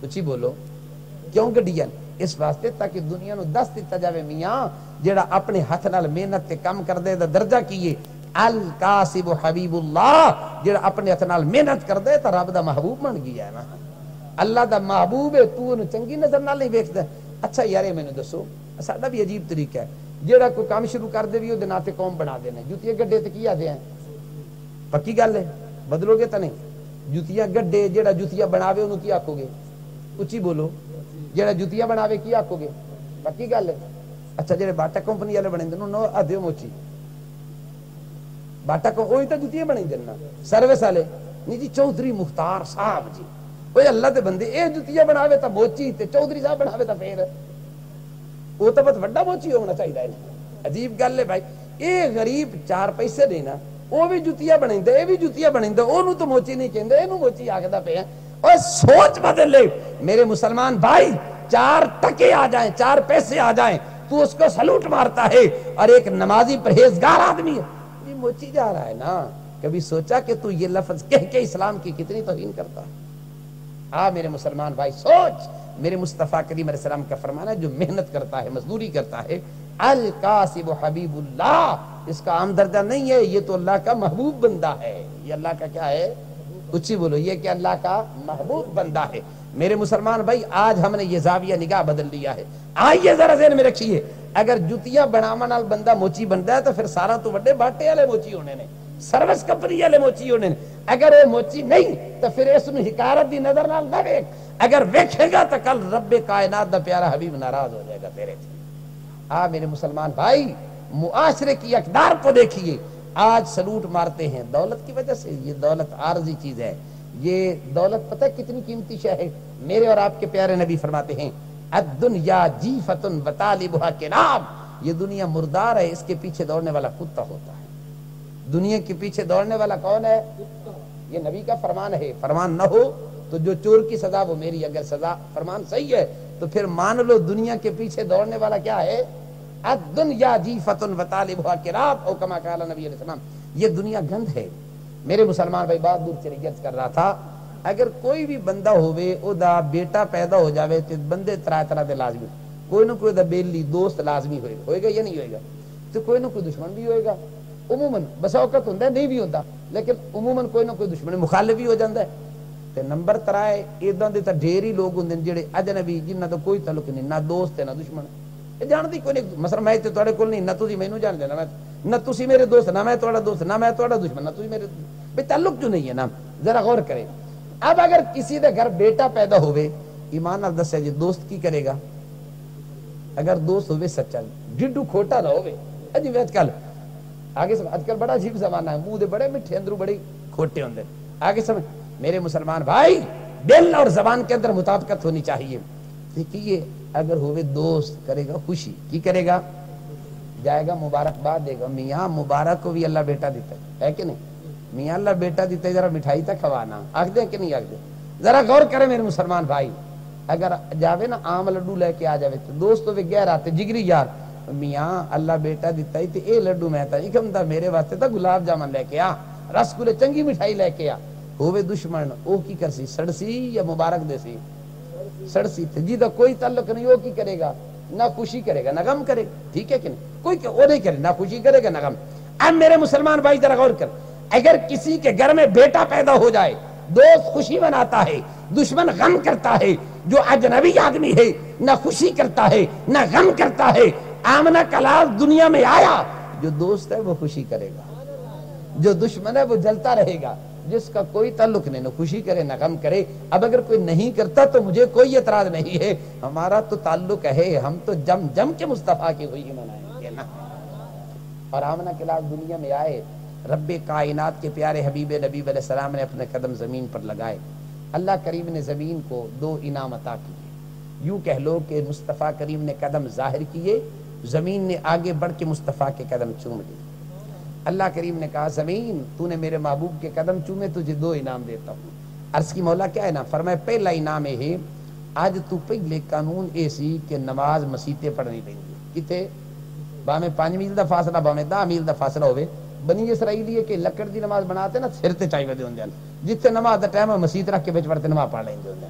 کچھ ہی بولو کیوں گھٹیا اس واسطے تاکہ دنیا نو دس دیتا جاوے میاں جڑا اپنے ہاتھ نال محنت تے کم کر دے دا درجہ کیے الکاسب حبیب اللہ جڑا اپنے ہاتھ نال محنت کر دے تا رب دا محبوب بن گیا ہے نا اللہ دا محبوب ہے تو انہوں چنگی نظر نال نہیں ویکھدا اچھا یارے میں نے دسو ساڈا بھی عجیب طریقہ ہے جڑا کوئی کام شروع کر دے بھی او دے ناتے قوم بنا دینے جوتیاں گڈے تے کی آدے ہیں پکی گل ہے بدلو گے تا نہیں جوتیاں گڈے جڑا جوتیاں بناوے انہوں کی آکھو گے اچھی بولو جڑا جوتیاں بناوے کی آکھو گے پکی گل ہے اچھا جڑے باٹا کمپنی والے بنے دے نو آدھے موچی باٹا کو وہی تو جوتیاں بنے دینا سروس والے نہیں جی چودھری مختار صاحب جی کوئی اللہ دے بندے اے جوتیاں بناوے تا موچی تے چودھری صاحب بناوے تا پھر وہ تو بہت بڑا موچی ہونا چاہیے عجیب گل ہے بھائی اے غریب 4 پیسے دینا وہ بھی جوتیاں بنے دے اے بھی جوتیاں بنے دے انہوں تو موچی نہیں کہندے اینوں موچی آکھدا پیا اور سوچ بدل لے میرے مسلمان بھائی 4 ٹکے آ جائیں 4 پیسے آ جائیں تو اس کو سلوٹ مارتا ہے اور ایک نمازی پرہیزگار آدمی ہے یہ موچی جا رہا ہے نا کبھی سوچا کہ تو یہ لفظ کہہ کے اسلام کی کتنی توہین کرتا میرے مسلمان بھائی سوچ میرے مصطفیٰ کریم علیہ السلام کا فرمانا ہے جو محنت کرتا ہے مزدوری کرتا ہے الکاسب حبیب اللہ اس کا عام درجہ نہیں ہے یہ تو اللہ کا محبوب بندہ ہے یہ اللہ کا کیا ہے اچھی بولو یہ کہ اللہ کا محبوب بندہ ہے میرے مسلمان بھائی آج ہم نے یہ زاویہ نگاہ بدل لیا ہے آئیے ذرا ذہن میں رکھیے اگر جوتیاں بناون نال بندہ موچی بندا ہے تو پھر سارا تو بڑے باٹے والے موچی ہونے نے سروس کمپنی والے موچی ہونے نے اگر وہ موچی نہیں تو پھر اس نو حکارت دی نظر نال نہ ویکھ اگر ویکھے گا تو کل رب کائنات دا پیارا حبیب ناراض ہو جائے گا تیرے سے میرے مسلمان بھائی معاشرے کی اقدار کو دیکھیے آج سلوٹ مارتے ہیں دولت کی وجہ سے یہ دولت عارضی چیز ہے یہ دولت پتہ کتنی قیمتی شے ہے میرے اور آپ کے پیارے نبی فرماتے ہیں الدنیا جیفتن وطالبها کلاب یہ دنیا مردار ہے اس کے پیچھے دوڑنے والا کتا ہوتا ہے دنیا کے پیچھے دوڑنے والا کون ہے یہ نبی کا فرمان ہے فرمان نہ ہو تو جو چور کی سزا وہ میری، اگر سزا فرمان صحیح ہے تو پھر مان لو دنیا کے پیچھے دوڑنے والا کیا ہے؟ الدنیا جیفۃ وطالبھا کراب، او کما قال نبی علیہ السلام، یہ دنیا گند ہے۔ میرے مسلمان بھائی بات دور چلی گئی، کر رہا تھا اگر کوئی بھی بندہ ہوئے او دا بیٹا پیدا ہو جاوے تو بندے طرح دے لازمی، کوئی نہ کوئی دا بیلی دوست لازمی ہوئے گا یا نہیں ہوئے گا، تو کوئی نہ کوئی دشمن بھی ہوئے گا، عموماً بس اوقات ہوتا ہے نہیں بھی ہوتا، لیکن عموماً کوئی نہ کوئی دشمن مخالف بھی ہو جاتا ہے۔ تے نمبر 3 اداں دے تے ڈھیر ہی لوگ ہوندے جڑے اجنبی جنہاں دا کوئی تعلق نہیں، نہ دوست ہے نہ دشمن ہے، یہ جاندی کوئی نہیں، مثلا میں تے تواڈے کول نہیں، نہ تسی مینوں جان دے، نہ تسی میرے دوست، نہ میں تواڈا دوست، نہ میں تواڈا دشمن، نہ تسی میرے بے تعلق جو نہیں ہے نا، ذرا غور کرے۔ اب اگر کسی دے گھر بیٹا پیدا ہوئے، ایمان نال دسیا جی دوست کی کرے گا؟ اگر دوست ہوئے سچا، ڈڈو کھوٹا نہ ہوئے، اجی ویت کل آگے سمجھ، آج کل بڑا عجیب زمانہ ہے، منہ دے بڑے میٹھے اندروں بڑے کھوٹے ہوندے، آگے سمجھ میرے مسلمان بھائی، دل اور زبان کے اندر مطابقت ہونی چاہیے۔ دیکھیے اگر ہوئے دوست کرے گا خوشی، کی کرے گا؟ جائے گا مبارکباد دے گا، میاں مبارک کو بھی اللہ بیٹا دیتا ہے کہ نہیں؟ میاں اللہ بیٹا دیتا ہے، ذرا مٹھائی تک کھوانا، آکھ دیں کہ نہیں آکھ دیں؟ ذرا غور کرے میرے مسلمان بھائی، اگر جاوے نا عام لڈو لے کے آ جاوے تو دوست ہوئے گیر آتے جگری یار، میاں اللہ بیٹا دیتا ہے تے اے لڈو میں تا اکم دا میرے واسطے تا گلاب جامن لے کے آ، رسگلے چنگی مٹھائی لے کے آ۔ ہوئے دشمن او کی کرسی، سڑسی یا مبارک دے سی؟ سڑسی تے جی دا کوئی تعلق نہیں، او کی کرے گا؟ نہ خوشی کرے گا نہ غم کرے گا، ٹھیک ہے کہ نہیں؟ کوئی کہ وہ نہیں کرے، نہ خوشی کرے گا نہ غم۔ اب میرے مسلمان بھائی ذرا غور کر، اگر کسی کے گھر میں بیٹا پیدا ہو جائے، دوست خوشی مناتا ہے، دشمن غم کرتا ہے، جو اجنبی آدمی ہے نہ خوشی کرتا ہے نہ غم کرتا ہے، آمنہ کا لال دنیا میں آیا، جو دوست ہے وہ خوشی کرے گا، جو دشمن ہے وہ جلتا رہے گا، جس کا کوئی تعلق نہیں، نہ خوشی کرے نہ غم کرے۔ اب اگر کوئی نہیں کرتا تو مجھے کوئی اعتراض نہیں ہے، ہمارا تو تعلق ہے، ہم تو جم جم کے مصطفیٰ کی خوشی منائیں گے نا۔ اور آمنہ کے لال دنیا میں آئے، رب کائنات کے پیارے حبیب نبی علیہ السلام نے اپنے قدم زمین پر لگائے، اللہ کریم نے زمین کو 2 انعام عطا کیے، یوں کہہ لو کہ مصطفیٰ کریم نے قدم ظاہر کیے، زمین نے آگے بڑھ کے مصطفیٰ کے قدم چوم لیے۔ اللہ کریم نے کہا زمین تو نے میرے محبوب کے قدم چومے، تجھے 2 انعام دیتا ہوں۔ عرض کی مولا کیا انعام؟ فرمایا پہلا انعام ہے آج تو پہلے قانون ایسی کہ نماز مسیطے پڑھنی پڑیں گی، کتے باہمیں 5 میل دا فاصلہ، باہمیں 10 میل دا فاصلہ ہوئے، بنی اسرائیلی ہے کہ لکڑ دی نماز بناتے نا سر تے چاہیے دے ہوندے، جتنے نماز دا ٹائم ہے مسیط رکھ کے بچ پڑھتے نماز پڑھ لیں ہوندے،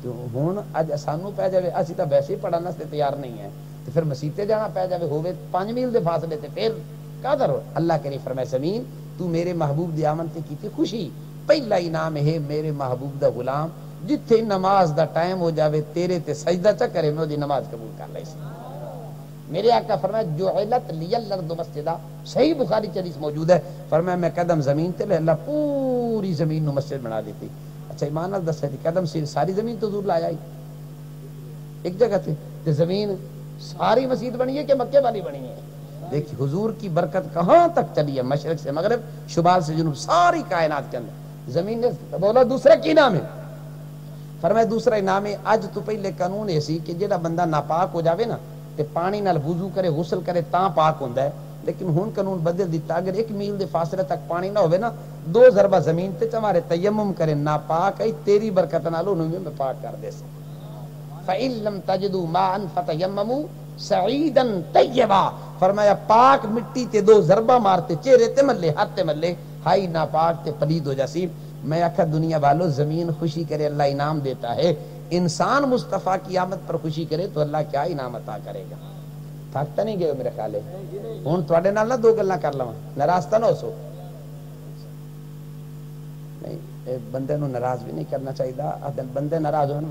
تو ہن اج سانو پہ جاوے اسی تا ویسے ہی پڑھن واسطے تیار نہیں ہے، تو پھر مسیطے جانا پہ جاوے ہوئے 5 میل دے فاصلے تے پھر کا کرو؟ اللہ کریم فرمائے زمین تو میرے محبوب دی آمن تے کیتی خوشی، پہلا انعام ہے میرے محبوب دا غلام جتھے نماز دا ٹائم ہو جاوے تیرے تے سجدہ چا کرے میں دی نماز قبول کر لے۔ میرے آقا فرمایا جعلت لی الارض مسجدا، صحیح بخاری حدیث موجود ہے، فرمایا میں قدم زمین تے لے اللہ پوری زمین نو مسجد بنا دیتی۔ اچھا ایمان نال دسے قدم سے ساری زمین تو حضور لایا ہی ایک جگہ تے زمین ساری مسجد بنی ہے کہ مکے والی بنی ہے؟ دیکھیں حضور کی برکت کہاں تک چلی ہے، مشرق سے مغرب، شمال سے جنوب، ساری کائنات کے اندر زمین نے بولا دوسرا کی نام ہے؟ فرمایا دوسرا انعام ہے اج تو پہلے قانون ایسی کہ جڑا بندہ ناپاک ہو جاوے نا تے پانی نال وضو کرے غسل کرے تاں پاک ہوندا ہے، لیکن ہن قانون بدل دیتا، اگر 1 میل دے فاصلے تک پانی نہ ہوئے نا 2 ضربہ زمین تے چمارے تیمم کرے ناپاک ہے تیری برکت نال انہوں میں پاک کر دے سکتا۔ فَإِن لَّمْ تَجِدُوا مَاءً فَتَيَمَّمُوا سَعِيدًا طَيِّبًا، فرمایا پاک مٹی تے 2 ضربہ مارتے چہرے تے ملے ہاتھ تے ملے، ہائی ناپاک تے پلید ہو جاسی۔ میں آکھا دنیا والو زمین خوشی کرے اللہ انعام دیتا ہے، انسان مصطفیٰ کی آمد پر خوشی کرے تو اللہ کیا انعام عطا کرے گا؟ تھکتا نہیں گئے میرے خیال ہے؟ ہن تواڈے نال نہ 2 گلاں کر لواں، ناراض نہ ہو سو، نہیں بندے نو ناراض بھی نہیں کرنا چاہیے، بندے ناراض ہون